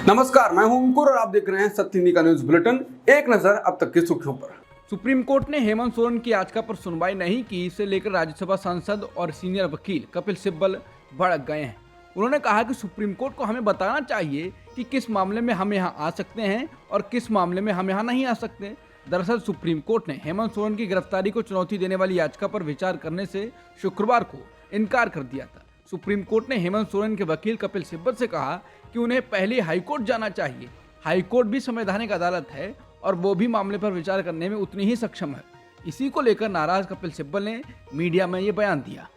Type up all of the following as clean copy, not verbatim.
नमस्कार, मैं हूं अंकुर और आप देख रहे हैं सत्य हिंदी का न्यूज बुलेटिन। एक नजर अब तक की सुर्खियों पर। सुप्रीम कोर्ट ने हेमंत सोरेन की याचिका पर सुनवाई नहीं की। इसे लेकर राज्यसभा सांसद और सीनियर वकील कपिल सिब्बल भड़क गए हैं। उन्होंने कहा कि सुप्रीम कोर्ट को हमें बताना चाहिए कि किस मामले में हम यहाँ आ सकते हैं और किस मामले में हम यहाँ नहीं आ सकते। दरअसल सुप्रीम कोर्ट ने हेमंत सोरेन की गिरफ्तारी को चुनौती देने वाली याचिका पर विचार करने से शुक्रवार को इनकार कर दिया था। सुप्रीम कोर्ट ने हेमंत सोरेन के वकील कपिल सिब्बल से कहा कि उन्हें पहले हाईकोर्ट जाना चाहिए। हाईकोर्ट भी संवैधानिक अदालत है और वो भी मामले पर विचार करने में उतनी ही सक्षम है। इसी को लेकर नाराज कपिल सिब्बल ने मीडिया में ये बयान दिया।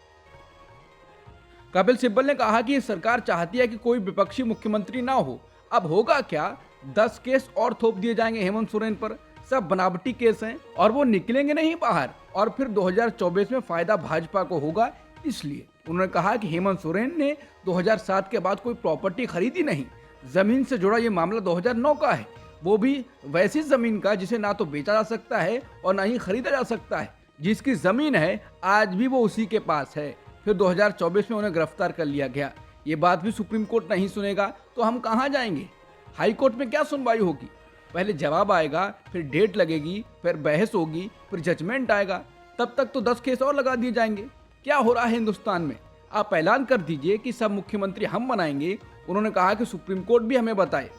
कपिल सिब्बल ने कहा कि सरकार चाहती है कि कोई विपक्षी मुख्यमंत्री ना हो। अब होगा क्या, 10 केस और थोप दिए जाएंगे हेमंत सोरेन पर। सब बनावटी केस हैं और वो निकलेंगे नहीं बाहर, और फिर 2024 में फायदा भाजपा को होगा। इसलिए उन्होंने कहा कि हेमंत सोरेन ने 2007 के बाद कोई प्रॉपर्टी खरीदी नहीं। जमीन से जुड़ा ये मामला 2009 का है, वो भी वैसी जमीन का जिसे ना तो बेचा जा सकता है और ना ही खरीदा जा सकता है। जिसकी जमीन है आज भी वो उसी के पास है। फिर 2024 में उन्हें गिरफ्तार कर लिया गया। ये बात भी सुप्रीम कोर्ट नहीं सुनेगा तो हम कहाँ जाएंगे? हाई कोर्ट में क्या सुनवाई होगी? पहले जवाब आएगा, फिर डेट लगेगी, फिर बहस होगी, फिर जजमेंट आएगा। तब तक तो 10 केस और लगा दिए जाएंगे। क्या हो रहा है हिंदुस्तान में? आप ऐलान कर दीजिए कि सब मुख्यमंत्री हम बनाएंगे। उन्होंने कहा कि सुप्रीम कोर्ट भी हमें बताए।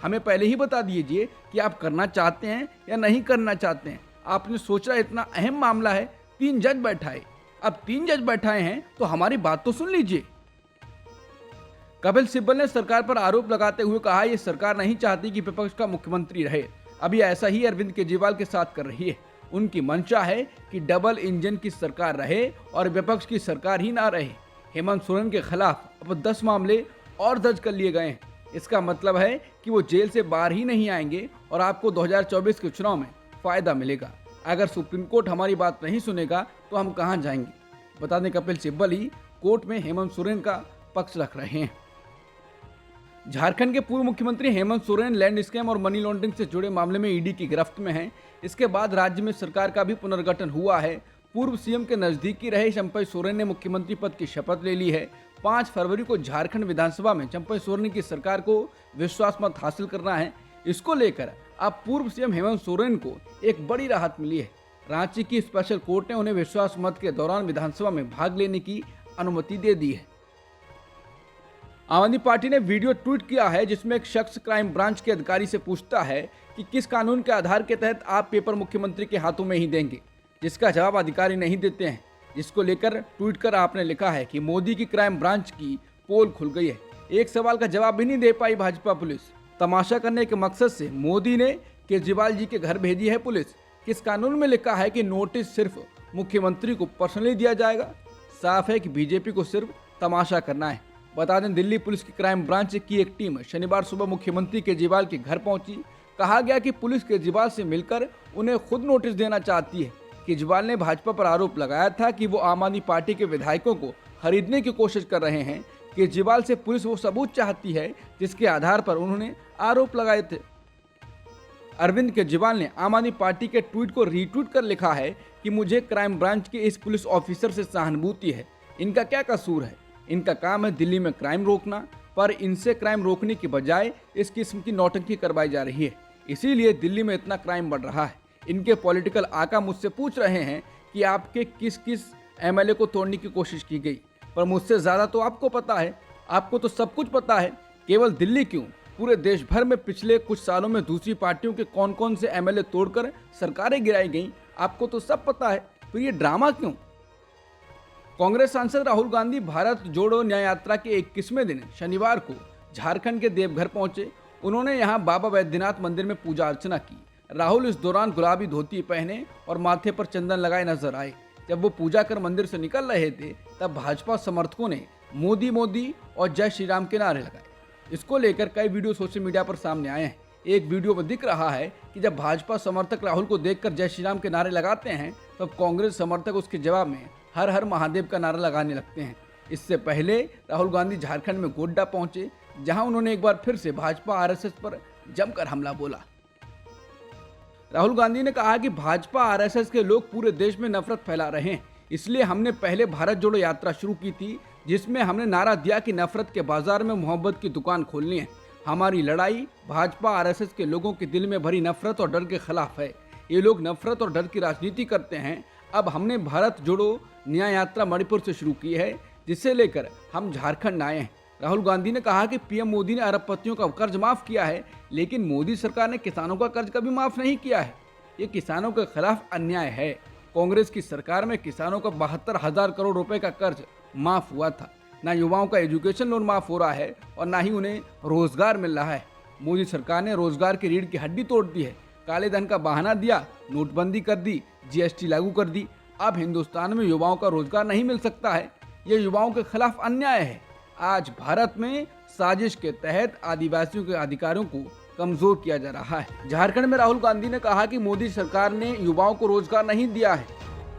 हमें पहले ही बता दीजिए कि आप करना चाहते हैं या नहीं करना चाहते हैं। आपने सोचा इतना अहम मामला है, 3 जज बैठाए। अब 3 जज बैठाए हैं तो हमारी बात तो सुन लीजिए। कपिल सिब्बल ने सरकार पर आरोप लगाते हुए कहा, यह सरकार नहीं चाहती कि विपक्ष का मुख्यमंत्री रहे। अभी ऐसा ही अरविंद केजरीवाल के साथ कर रही है। उनकी मंशा है कि डबल इंजन की सरकार रहे और विपक्ष की सरकार ही ना रहे। हेमंत सोरेन के खिलाफ अब 10 मामले और दर्ज कर लिए गए हैं। इसका मतलब है कि वो जेल से बाहर ही नहीं आएंगे और आपको 2024 के चुनाव में फायदा मिलेगा। अगर सुप्रीम कोर्ट हमारी बात नहीं सुनेगा तो हम कहां जाएंगे? बता दें, कपिल सिब्बल ही कोर्ट में हेमंत सोरेन का पक्ष रख रहे हैं। झारखंड के पूर्व मुख्यमंत्री हेमंत सोरेन लैंड स्कैम और मनी लॉन्ड्रिंग से जुड़े मामले में ईडी की गिरफ्त में हैं। इसके बाद राज्य में सरकार का भी पुनर्गठन हुआ है। पूर्व सीएम के नजदीकी रहे चंपई सोरेन ने मुख्यमंत्री पद की शपथ ले ली है। 5 फरवरी को झारखंड विधानसभा में चंपई सोरेन की सरकार को विश्वास मत हासिल करना है। इसको लेकर अब पूर्व सीएम हेमंत सोरेन को एक बड़ी राहत मिली है। रांची की स्पेशल कोर्ट ने उन्हें विश्वास मत के दौरान विधानसभा में भाग लेने की अनुमति दे दी है। आम आदमी पार्टी ने वीडियो ट्वीट किया है जिसमें एक शख्स क्राइम ब्रांच के अधिकारी से पूछता है कि किस कानून के आधार के तहत आप पेपर मुख्यमंत्री के हाथों में ही देंगे, जिसका जवाब अधिकारी नहीं देते हैं। जिसको लेकर ट्वीट कर आपने लिखा है कि मोदी की क्राइम ब्रांच की पोल खुल गई है। एक सवाल का जवाब भी नहीं दे पाई भाजपा पुलिस। तमाशा करने के मकसद से मोदी ने केजरीवाल जी के घर भेजी है पुलिस। किस कानून में लिखा है कि नोटिस सिर्फ मुख्यमंत्री को पर्सनली दिया जाएगा? साफ है कि बीजेपी को सिर्फ तमाशा करना है। बता दें, दिल्ली पुलिस की क्राइम ब्रांच की एक टीम शनिवार सुबह मुख्यमंत्री केजरीवाल के घर पहुंची। कहा गया कि पुलिस केजरीवाल से मिलकर उन्हें खुद नोटिस देना चाहती है। केजरीवाल ने भाजपा पर आरोप लगाया था कि वो आम आदमी पार्टी के विधायकों को खरीदने की कोशिश कर रहे हैं। केजरीवाल से पुलिस वो सबूत चाहती है जिसके आधार पर उन्होंने आरोप लगाए थे। अरविंद केजरीवाल ने आम आदमी पार्टी के ट्वीट को रीट्वीट कर लिखा है कि मुझे क्राइम ब्रांच के इस पुलिस ऑफिसर से सहानुभूति है। इनका क्या कसूर है? इनका काम है दिल्ली में क्राइम रोकना, पर इनसे क्राइम रोकने की बजाय इस किस्म की नौटंकी करवाई जा रही है। इसीलिए दिल्ली में इतना क्राइम बढ़ रहा है। इनके पॉलिटिकल आका मुझसे पूछ रहे हैं कि आपके किस किस एमएलए को तोड़ने की कोशिश की गई, पर मुझसे ज़्यादा तो आपको पता है। आपको तो सब कुछ पता है। केवल दिल्ली क्यों, पूरे देश भर में पिछले कुछ सालों में दूसरी पार्टियों के कौन कौन से एमएलए तोड़कर सरकारें गिराई गईं, आपको तो सब पता है। फिर ये ड्रामा क्यों? कांग्रेस सांसद राहुल गांधी भारत जोड़ो न्याय यात्रा के 21वें दिन शनिवार को झारखंड के देवघर पहुंचे। उन्होंने यहां बाबा बैद्यनाथ मंदिर में पूजा अर्चना की। राहुल इस दौरान गुलाबी धोती पहने और माथे पर चंदन लगाए नजर आए। जब वो पूजा कर मंदिर से निकल रहे थे तब भाजपा समर्थकों ने मोदी मोदी और जय श्री राम के नारे लगाए। इसको लेकर कई वीडियो सोशल मीडिया पर सामने आए हैं। एक वीडियो में दिख रहा है कि जब भाजपा समर्थक राहुल को देखकर जय श्री राम के नारे लगाते हैं तब कांग्रेस समर्थक उसके जवाब में हर हर महादेव का नारा लगाने लगते हैं। इससे पहले राहुल गांधी झारखंड में गोड्डा पहुंचे, जहां उन्होंने एक बार फिर से भाजपा आरएसएस पर जमकर हमला बोला। राहुल गांधी ने कहा कि भाजपा आरएसएस के लोग पूरे देश में नफरत फैला रहे हैं, इसलिए हमने पहले भारत जोड़ो यात्रा शुरू की थी, जिसमें हमने नारा दिया कि नफरत के बाजार में मोहब्बत की दुकान खोलनी है। हमारी लड़ाई भाजपा आरएसएस के लोगों के दिल में भरी नफरत और डर के खिलाफ है। ये लोग नफरत और डर की राजनीति करते हैं। अब हमने भारत जोड़ो न्याय यात्रा मणिपुर से शुरू की है, जिसे लेकर हम झारखंड आए हैं। राहुल गांधी ने कहा कि पीएम मोदी ने अरबपतियों का कर्ज माफ किया है, लेकिन मोदी सरकार ने किसानों का कर्ज कभी माफ नहीं किया है। ये किसानों के खिलाफ अन्याय है। कांग्रेस की सरकार में किसानों का 72,000 करोड़ रुपए का कर्ज माफ हुआ था। ना युवाओं का एजुकेशन लोन माफ हो रहा है और ना ही उन्हें रोजगार मिल रहा है। मोदी सरकार ने रोजगार की रीढ़ की हड्डी तोड़ दी है। काले धन का बहाना दिया, नोटबंदी कर दी, जीएसटी लागू कर दी। अब हिंदुस्तान में युवाओं का रोजगार नहीं मिल सकता है। ये युवाओं के खिलाफ अन्याय है। आज भारत में साजिश के तहत आदिवासियों के अधिकारों को कमजोर किया जा रहा है। झारखंड में राहुल गांधी ने कहा कि मोदी सरकार ने युवाओं को रोजगार नहीं दिया है,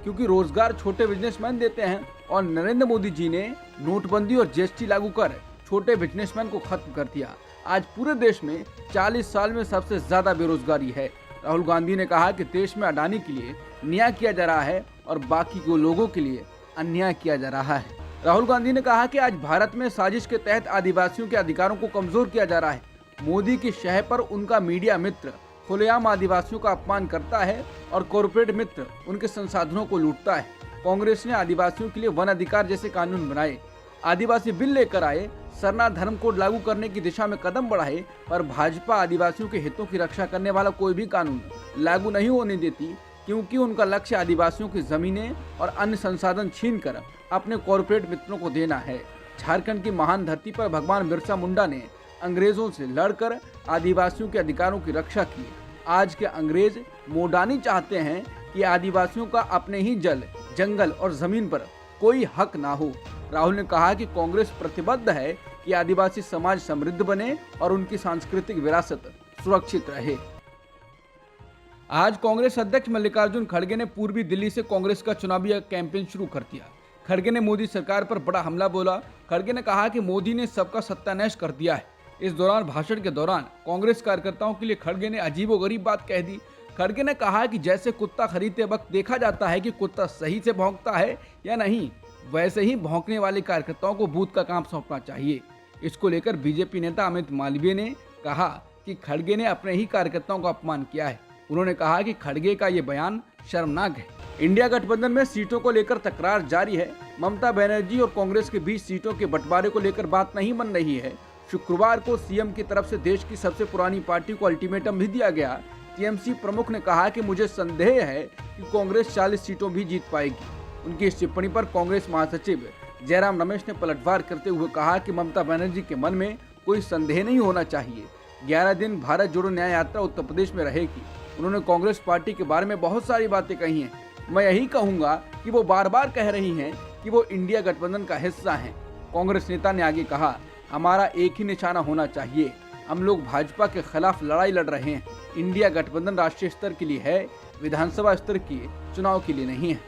क्योंकि रोजगार छोटे बिजनेसमैन देते हैं और नरेंद्र मोदी जी ने नोटबंदी और जीएसटी लागू कर छोटे बिजनेसमैन को खत्म कर दिया। आज पूरे देश में 40 साल में सबसे ज्यादा बेरोजगारी है। राहुल गांधी ने कहा कि देश में अडानी के लिए न्याय किया जा रहा है और बाकी के लोगों के लिए अन्याय किया जा रहा है। राहुल गांधी ने कहा कि आज भारत में साजिश के तहत आदिवासियों के अधिकारों को कमजोर किया जा रहा है। मोदी की शह पर उनका मीडिया मित्र खुलेआम आदिवासियों का अपमान करता है और कॉरपोरेट मित्र उनके संसाधनों को लूटता है। कांग्रेस ने आदिवासियों के लिए वन अधिकार जैसे कानून बनाए, आदिवासी बिल लेकर आए, सरना धर्म कोड लागू करने की दिशा में कदम बढ़ाए, पर भाजपा आदिवासियों के हितों की रक्षा करने वाला कोई भी कानून लागू नहीं होने देती, क्योंकि उनका लक्ष्य आदिवासियों की जमीनें और अन्य संसाधन छीनकर अपने कॉरपोरेट मित्रों को देना है। झारखंड की महान धरती पर भगवान बिरसा मुंडा ने अंग्रेजों से लड़कर आदिवासियों के अधिकारों की रक्षा की। आज के अंग्रेज मोडानी चाहते हैं कि आदिवासियों का अपने ही जल, जंगल और जमीन पर कोई हक ना हो। राहुल ने कहा कि कांग्रेस प्रतिबद्ध है कि आदिवासी समाज समृद्ध बने और उनकी सांस्कृतिक विरासत सुरक्षित रहे। आज कांग्रेस अध्यक्ष मल्लिकार्जुन खड़गे ने पूर्वी दिल्ली से कांग्रेस का चुनावी कैंपेन शुरू कर दिया। खड़गे ने मोदी सरकार पर बड़ा हमला बोला। खड़गे ने कहा कि मोदी ने सबका सत्यानाश कर दिया है। इस दौरान भाषण के दौरान कांग्रेस कार्यकर्ताओं के लिए खड़गे ने अजीबोगरीब बात कह दी। खड़गे ने कहा कि जैसे कुत्ता खरीदते वक्त देखा जाता है कि कुत्ता सही से भौंकता है या नहीं, वैसे ही भौंकने वाले कार्यकर्ताओं को बूथ का काम सौंपना चाहिए। इसको लेकर बीजेपी नेता अमित मालवीय ने कहा कि खड़गे ने अपने ही कार्यकर्ताओं का अपमान किया है। उन्होंने कहा कि खड़गे का ये बयान शर्मनाक है। इंडिया गठबंधन में सीटों को लेकर तकरार जारी है। ममता बनर्जी और कांग्रेस के बीच सीटों के बंटवारे को लेकर बात नहीं बन रही है। शुक्रवार को सीएम की तरफ से देश की सबसे पुरानी पार्टी को अल्टीमेटम भी दिया गया। टीएमसी प्रमुख ने कहा कि मुझे संदेह है कि कांग्रेस 40 सीटों भी जीत पाएगी। उनकी इस टिप्पणी पर कांग्रेस महासचिव जयराम रमेश ने पलटवार करते हुए कहा कि ममता बनर्जी के मन में कोई संदेह नहीं होना चाहिए। 11 दिन भारत जोड़ो न्याय यात्रा उत्तर प्रदेश में रहेगी। उन्होंने कांग्रेस पार्टी के बारे में बहुत सारी बातें कही हैं। मैं यही कहूंगा कि वो बार बार कह रही हैं कि वो इंडिया गठबंधन का हिस्सा हैं। कांग्रेस नेता ने आगे कहा, हमारा एक ही निशाना होना चाहिए। हम लोग भाजपा के खिलाफ लड़ाई लड़ रहे हैं। इंडिया गठबंधन राष्ट्रीय स्तर के लिए है, विधानसभा स्तर के चुनाव के लिए नहीं है।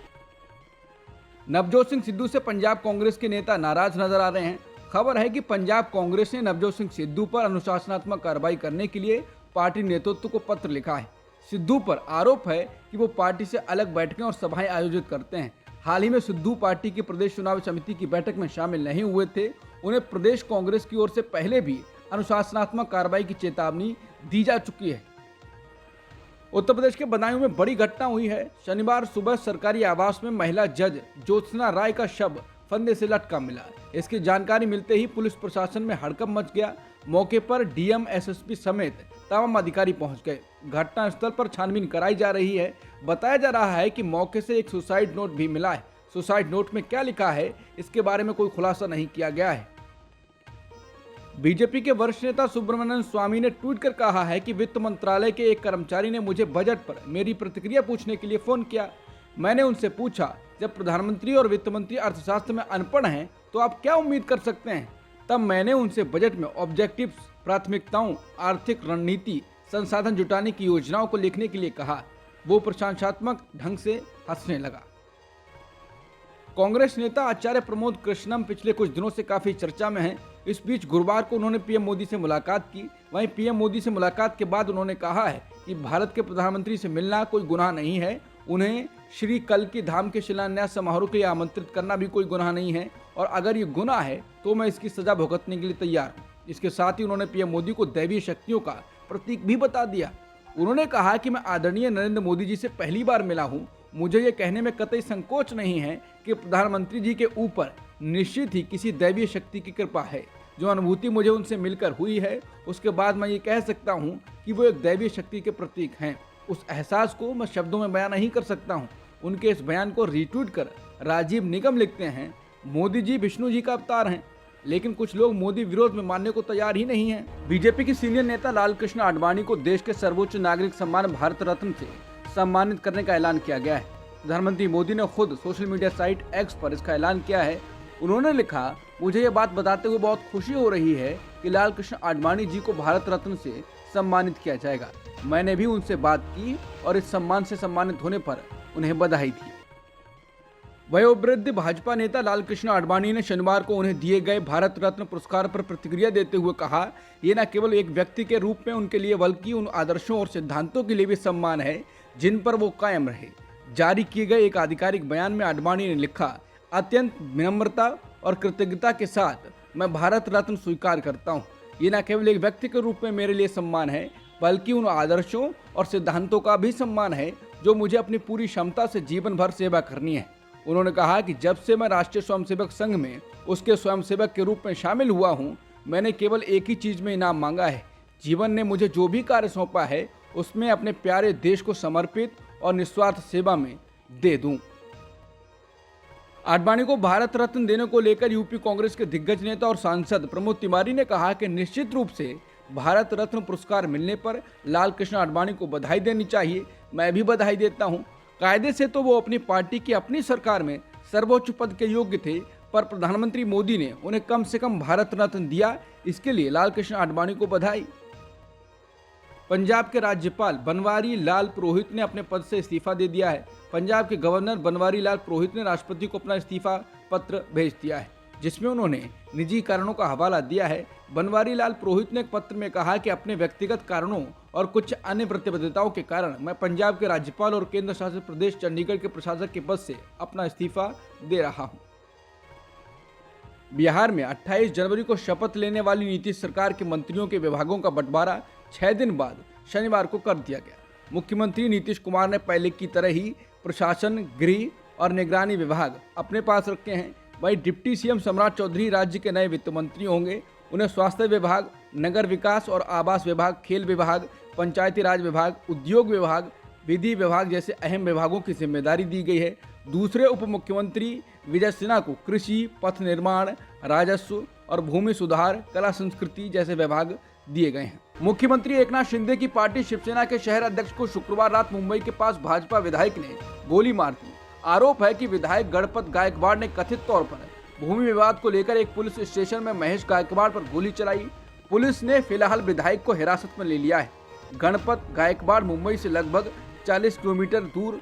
नवजोत सिंह सिद्धू से पंजाब कांग्रेस के नेता नाराज नजर आ रहे हैं। खबर है कि पंजाब कांग्रेस ने नवजोत सिंह सिद्धू पर अनुशासनात्मक कार्रवाई करने के लिए पार्टी नेतृत्व को पत्र लिखा है। सिद्धू पर आरोप है कि वो पार्टी से अलग बैठकें और सभाएं आयोजित करते हैं। हाल ही में सिद्धू पार्टी की प्रदेश चुनाव समिति की बैठक में शामिल नहीं हुए थे। उन्हें प्रदेश कांग्रेस की ओर से पहले भी अनुशासनात्मक कार्रवाई की चेतावनी दी जा चुकी है। उत्तर प्रदेश के बदायूं में बड़ी घटना हुई है। शनिवार सुबह सरकारी आवास में महिला जज ज्योत्सना राय का शव फंदे से लटका मिला। इसकी जानकारी मिलते ही पुलिस प्रशासन में हड़कंप मच गया। मौके पर डीएम, एसएसपी समेत तमाम अधिकारी पहुंच गए। घटना स्थल पर छानबीन कराई जा रही है। बताया जा रहा है कि मौके से एक सुसाइड नोट भी मिला है। सुसाइड नोट में क्या लिखा है, इसके बारे में कोई खुलासा नहीं किया गया है। बीजेपी के वरिष्ठ नेता सुब्रमण्यम स्वामी ने ट्वीट कर कहा है कि वित्त मंत्रालय के एक कर्मचारी ने मुझे बजट पर मेरी प्रतिक्रिया पूछने के लिए फोन किया। मैंने उनसे पूछा, जब प्रधानमंत्री और वित्त मंत्री अर्थशास्त्र में अनपढ़ हैं तो आप क्या उम्मीद कर सकते हैं। तब मैंने उनसे बजट में ऑब्जेक्टिव्स, प्राथमिकताओं, आर्थिक रणनीति, संसाधन जुटाने की योजनाओं को लिखने के लिए कहा। वो प्रशंसात्मक ढंग से हंसने लगा। कांग्रेस नेता आचार्य प्रमोद कृष्णम पिछले कुछ दिनों से काफी चर्चा में हैं। इस बीच गुरुवार को उन्होंने पीएम मोदी से मुलाकात की। वहीं पीएम मोदी से मुलाकात के बाद उन्होंने कहा है कि भारत के प्रधानमंत्री से मिलना कोई गुनाह नहीं है। उन्हें श्री कल्की धाम के शिलान्यास समारोह के लिए आमंत्रित करना भी कोई गुनाह नहीं है, और अगर ये गुनाह है तो मैं इसकी सजा भुगतने के लिए तैयार हूँ। इसके साथ ही उन्होंने पीएम मोदी को दैवीय शक्तियों का प्रतीक भी बता दिया। उन्होंने कहा कि मैं आदरणीय नरेंद्र मोदी जी से पहली बार मिला हूं। मुझे ये कहने में कतई संकोच नहीं है कि प्रधानमंत्री जी के ऊपर निश्चित ही किसी दैवीय शक्ति की कृपा है। जो अनुभूति मुझे उनसे मिलकर हुई है, उसके बाद मैं ये कह सकता हूँ कि वो एक दैवीय शक्ति के प्रतीक हैं। उस एहसास को मैं शब्दों में बयान नहीं कर सकता हूँ। उनके इस बयान को रीट्वीट कर राजीव निगम लिखते हैं, मोदी जी विष्णु जी का अवतार हैं, लेकिन कुछ लोग मोदी विरोध में मानने को तैयार ही नहीं हैं। बीजेपी की सीनियर नेता लालकृष्ण आडवाणी को देश के सर्वोच्च नागरिक सम्मान भारत रत्न से सम्मानित करने का ऐलान किया गया है। प्रधानमंत्री मोदी ने खुद सोशल मीडिया साइट एक्स पर इसका ऐलान किया है। उन्होंने लिखा, मुझे ये बात बताते हुए बहुत खुशी हो रही है कि लालकृष्ण आडवाणी जी को भारत रत्न से सम्मानित किया जाएगा। मैंने भी उनसे बात की और इस सम्मान से सम्मानित होने पर उन्हें बधाई दी। वयोवृद्ध भाजपा नेता लालकृष्ण आडवाणी ने शनिवार को उन्हें दिए गए भारत रत्न पुरस्कार पर प्रतिक्रिया देते हुए कहा, ये न केवल एक व्यक्ति के रूप में उनके लिए बल्कि उन आदर्शों और सिद्धांतों के लिए भी सम्मान है जिन पर वो कायम रहे। जारी किए गए एक आधिकारिक बयान में आडवाणी ने लिखा, अत्यंत विनम्रता और कृतज्ञता के साथ मैं भारत रत्न स्वीकार करता हूँ। ये न केवल एक व्यक्ति के रूप में मेरे लिए सम्मान है बल्कि उन आदर्शों और सिद्धांतों का भी सम्मान है जो मुझे अपनी पूरी क्षमता से जीवन भर सेवा करनी है। उन्होंने कहा कि जब से मैं राष्ट्रीय स्वयंसेवक संघ में उसके स्वयंसेवक के रूप में शामिल हुआ हूँ, मैंने केवल एक ही चीज में इनाम मांगा है। जीवन ने मुझे जो भी कार्य सौंपा है उसमें अपने प्यारे देश को समर्पित और निस्वार्थ सेवा में दे दूं। आडवाणी को भारत रत्न देने को लेकर यूपी कांग्रेस के दिग्गज नेता और सांसद प्रमोद तिवारी ने कहा कि निश्चित रूप से भारत रत्न पुरस्कार मिलने पर लालकृष्ण आडवाणी को बधाई देनी चाहिए। मैं भी बधाई देता हूं। कायदे से तो वो अपनी पार्टी की अपनी सरकार में सर्वोच्च पद के योग्य थे, पर प्रधानमंत्री मोदी ने उन्हें कम से कम भारत रत्न दिया। इसके लिए लालकृष्ण आडवाणी को बधाई। पंजाब के राज्यपाल बनवारी लाल पुरोहित ने अपने पद से इस्तीफा दे दिया है। पंजाब के गवर्नर बनवारी लाल पुरोहित ने राष्ट्रपति को अपना इस्तीफा पत्र भेज दिया है, जिसमें उन्होंने निजी कारणों का हवाला दिया है। बनवारी लाल पुरोहित ने एक पत्र में कहा कि अपने व्यक्तिगत कारणों और कुछ अन्य प्रतिबद्धताओं के कारण मैं पंजाब के राज्यपाल और केंद्र शासित प्रदेश चंडीगढ़ के प्रशासक के पद से अपना इस्तीफा दे रहा हूं। बिहार में 28 जनवरी को शपथ लेने वाली नीतीश सरकार के मंत्रियों के विभागों का बंटवारा 6 दिन बाद शनिवार को कर दिया गया। मुख्यमंत्री नीतीश कुमार ने पहले की तरह ही प्रशासन, गृह और निगरानी विभाग अपने पास रखे हैं। वहीं डिप्टी सीएम सम्राट चौधरी राज्य के नए वित्त मंत्री होंगे। उन्हें स्वास्थ्य विभाग, नगर विकास और आवास विभाग, खेल विभाग, पंचायती राज विभाग, उद्योग विभाग, विधि विभाग जैसे अहम विभागों की जिम्मेदारी दी गई है। दूसरे उप मुख्यमंत्री विजय सिन्हा को कृषि, पथ निर्माण, राजस्व और भूमि सुधार, कला संस्कृति जैसे विभाग दिए गए हैं। मुख्यमंत्री एकनाथ शिंदे की पार्टी शिवसेना के शहर अध्यक्ष को शुक्रवार रात मुंबई के पास भाजपा विधायक ने गोली मार दी। आरोप है कि विधायक गणपत गायकवाड़ ने कथित तौर पर भूमि विवाद को लेकर एक पुलिस स्टेशन में महेश गायकवाड़ पर गोली चलाई। पुलिस ने फिलहाल विधायक को हिरासत में ले लिया है। गणपत गायकवाड़ मुंबई से लगभग 40 किलोमीटर दूर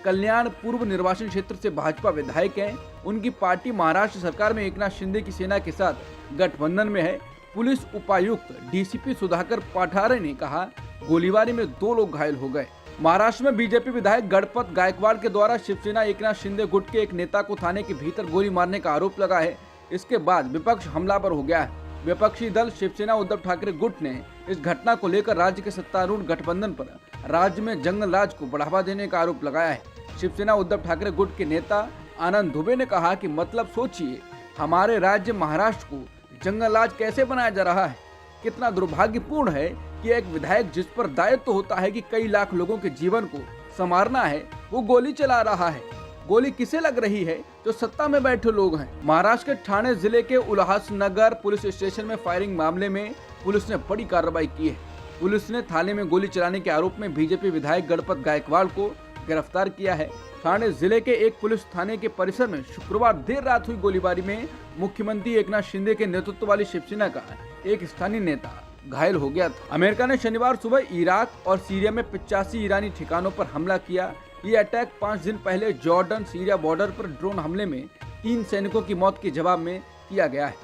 कल्याण पूर्व निर्वाचन क्षेत्र से भाजपा विधायक हैं। उनकी पार्टी महाराष्ट्र सरकार में एकनाथ शिंदे की सेना के साथ गठबंधन में है। पुलिस उपायुक्त डीसीपी सुधाकर पाठारे ने कहा, गोलीबारी में 2 लोग घायल हो गए। महाराष्ट्र में बीजेपी विधायक गणपत गायकवाड़ के द्वारा शिवसेना एकनाथ शिंदे गुट के एक नेता को थाने के भीतर गोली मारने का आरोप लगा है। इसके बाद विपक्ष हमलावर हो गया है। विपक्षी दल शिवसेना उद्धव ठाकरे गुट ने इस घटना को लेकर राज्य के सत्तारूढ़ गठबंधन पर राज्य में जंगल राज को बढ़ावा देने का आरोप लगाया है। शिवसेना उद्धव ठाकरे गुट के नेता आनंद दुबे ने कहा कि मतलब सोचिए, हमारे राज्य महाराष्ट्र को जंगल राज कैसे बनाया जा रहा है। कितना दुर्भाग्यपूर्ण है कि एक विधायक जिस पर दायित्व होता है कि कई लाख लोगों के जीवन को संवारना है, वो गोली चला रहा है। गोली किसे लग रही है? जो सत्ता में बैठे लोग हैं। महाराष्ट्र के ठाणे जिले के उल्हासनगर पुलिस स्टेशन में फायरिंग मामले में पुलिस ने बड़ी कार्रवाई की है। पुलिस ने थाने में गोली चलाने के आरोप में बीजेपी विधायक गणपत गायकवाड़ को गिरफ्तार किया है। ठाणे जिले के एक पुलिस थाने के परिसर में शुक्रवार देर रात हुई गोलीबारी में मुख्यमंत्री एकनाथ शिंदे के नेतृत्व वाली शिवसेना का एक स्थानीय नेता घायल हो गया था। अमेरिका ने शनिवार सुबह इराक और सीरिया में 85 ईरानी ठिकानों पर हमला किया। ये अटैक 5 दिन पहले जॉर्डन सीरिया बॉर्डर पर ड्रोन हमले में 3 सैनिकों की मौत के जवाब में किया गया है।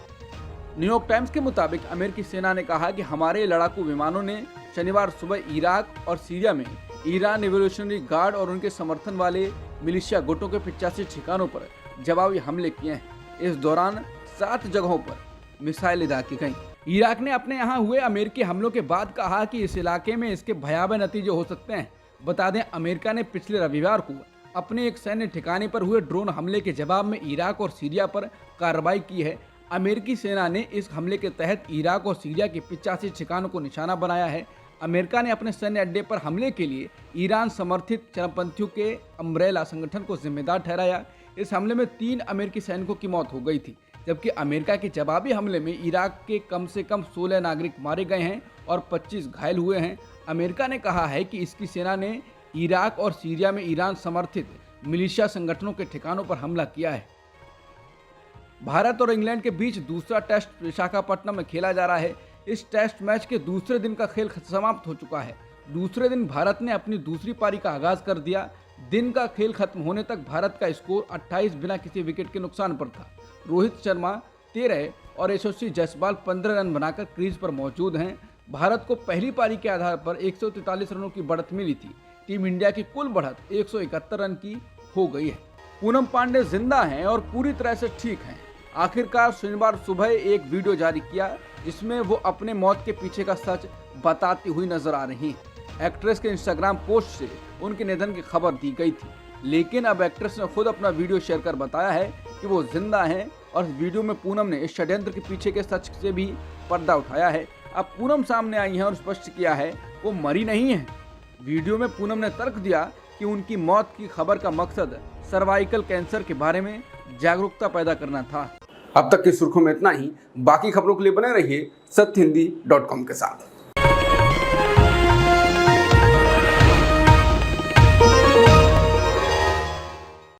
न्यूयॉर्क टाइम्स के मुताबिक अमेरिकी सेना ने कहा कि हमारे लड़ाकू विमानों ने शनिवार सुबह इराक और सीरिया में ईरान रिवोल्यूशनरी गार्ड और उनके समर्थन वाले मिलिशिया गुटों के 85 ठिकानों पर जवाबी हमले किए हैं। इस दौरान 7 जगहों पर मिसाइलें दागी गईं। इराक ने अपने यहाँ हुए अमेरिकी हमलों के बाद कहा कि इस इलाके में इसके भयावह नतीजे हो सकते हैं। बता दें, अमेरिका ने पिछले रविवार को अपने एक सैन्य ठिकाने पर हुए ड्रोन हमले के जवाब में इराक और सीरिया पर कार्रवाई की है। अमेरिकी सेना ने इस हमले के तहत इराक और सीरिया के 85 ठिकानों को निशाना बनाया है। अमेरिका ने अपने सैन्य अड्डे पर हमले के लिए ईरान समर्थित चरमपंथियों के अम्ब्रेला संगठन को जिम्मेदार ठहराया। इस हमले में 3 अमेरिकी सैनिकों की मौत हो गई थी, जबकि अमेरिका के जवाबी हमले में इराक के कम से कम 16 नागरिक मारे गए हैं और 25 घायल हुए हैं। अमेरिका ने कहा है कि इसकी सेना ने इराक और सीरिया में ईरान समर्थित मिलिशिया संगठनों के ठिकानों पर हमला किया है। भारत और इंग्लैंड के बीच दूसरा टेस्ट विशाखापट्टनम में खेला जा रहा है। इस टेस्ट मैच के दूसरे दिन का खेल समाप्त हो चुका है। दूसरे दिन भारत ने अपनी दूसरी पारी का आगाज कर दिया। दिन का खेल खत्म होने तक भारत का स्कोर 28 बिना किसी विकेट के नुकसान पर था। रोहित शर्मा 13 और यशस्वी जायसवाल 15 रन बनाकर क्रीज पर मौजूद हैं। भारत को पहली पारी के आधार पर 143 रनों की बढ़त मिली थी। टीम इंडिया की कुल बढ़त 171 रन की हो गई है। पूनम पांडे जिंदा हैं और पूरी तरह से ठीक हैं। आखिरकार शनिवार सुबह एक वीडियो जारी किया जिसमें वो अपने मौत के पीछे का सच बताती हुई नजर आ रही हैं। एक्ट्रेस के इंस्टाग्राम पोस्ट से उनके निधन की खबर दी गई थी, लेकिन अब एक्ट्रेस ने खुद अपना वीडियो शेयर कर बताया है कि वो जिंदा हैं और इस वीडियो में पूनम ने इस षड्यंत्र के पीछे के सच से भी पर्दा उठाया है। अब पूनम सामने आई है और स्पष्ट किया है वो मरी नहीं है। वीडियो में पूनम ने तर्क दिया कि उनकी मौत की खबर का मकसद सर्वाइकल कैंसर के बारे में जागरूकता पैदा करना था। अब तक की सुर्खियों में इतना ही। बाकी खबरों के लिए बने रहिए सत्यहिंदी.com के साथ।